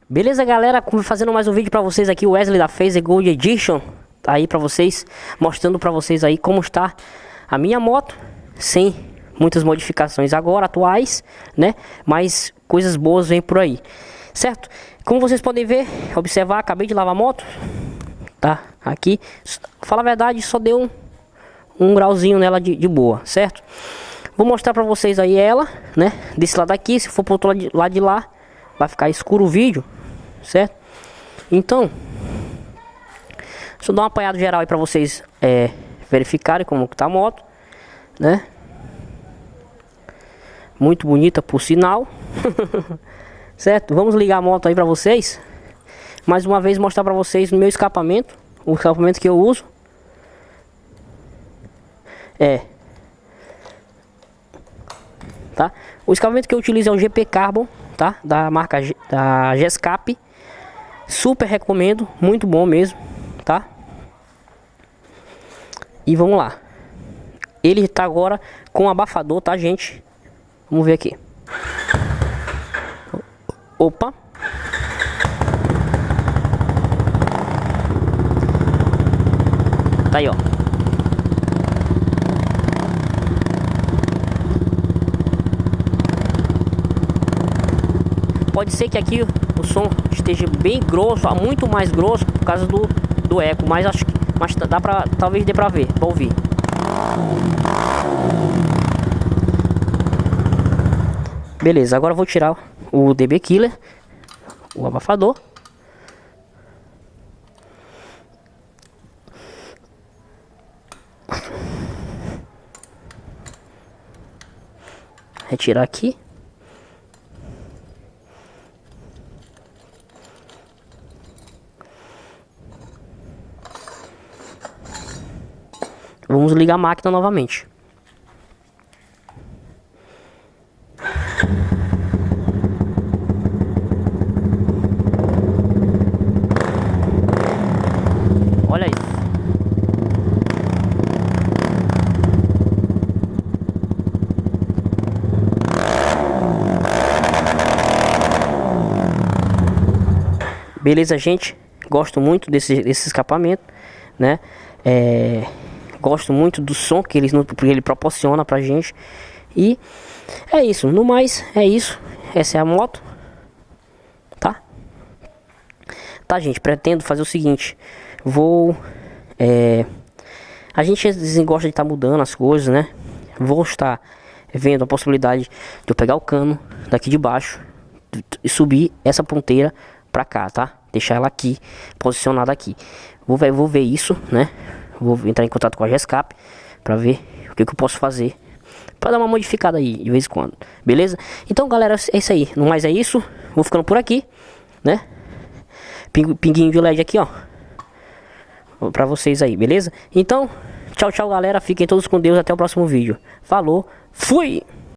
Beleza, galera? Fazendo mais um vídeo pra vocês aqui, o Wesley da Phaser Gold Edition. Tá aí pra vocês, mostrando pra vocês aí como está a minha moto, sem muitas modificações agora, atuais, né? Mas coisas boas vêm por aí, certo? Como vocês podem ver, observar, acabei de lavar a moto, tá? Aqui, fala a verdade, só deu um grauzinho nela de boa, certo? Vou mostrar pra vocês aí ela, né? Desse lado aqui, se for pro outro lado de lá, vai ficar escuro o vídeo, certo? Então, deixa eu dar uma apanhada geral aí pra vocês verificarem como que tá a moto, né? Muito bonita, por sinal. Certo? Vamos ligar a moto aí pra vocês. Mais uma vez mostrar pra vocês o meu escapamento. O escapamento que eu uso tá? O escapamento que eu utilizo é o GP Carbon, tá? Da marca da Gescap. Super recomendo, muito bom mesmo, tá? E vamos lá. Ele tá agora com abafador, tá, gente? Vamos ver aqui. Opa. Tá aí, ó. Pode ser que aqui o som esteja bem grosso, muito mais grosso por causa do eco, mas acho que dá pra, talvez dê pra ver, pra ouvir. Beleza, agora eu vou tirar o DB Killer, o abafador. Retirar aqui. Vamos ligar a máquina novamente. Olha isso. Beleza, gente? Gosto muito desse escapamento, né? Gosto muito do som que ele proporciona pra gente. E é isso, no mais é isso. Essa é a moto, tá? Tá, gente, pretendo fazer o seguinte. A gente gosta de estar mudando as coisas, né? Vou estar vendo a possibilidade de eu pegar o cano daqui de baixo e subir essa ponteira pra cá, tá? Deixar ela aqui, posicionada aqui. Vou ver isso, né? Vou entrar em contato com a Gescap pra ver o que eu posso fazer pra dar uma modificada aí de vez em quando, beleza? Então, galera, é isso aí. No mais é isso. Vou ficando por aqui, né? Pinguinho de LED aqui, ó, pra vocês aí, beleza? Então, tchau, tchau, galera. Fiquem todos com Deus. Até o próximo vídeo. Falou, fui!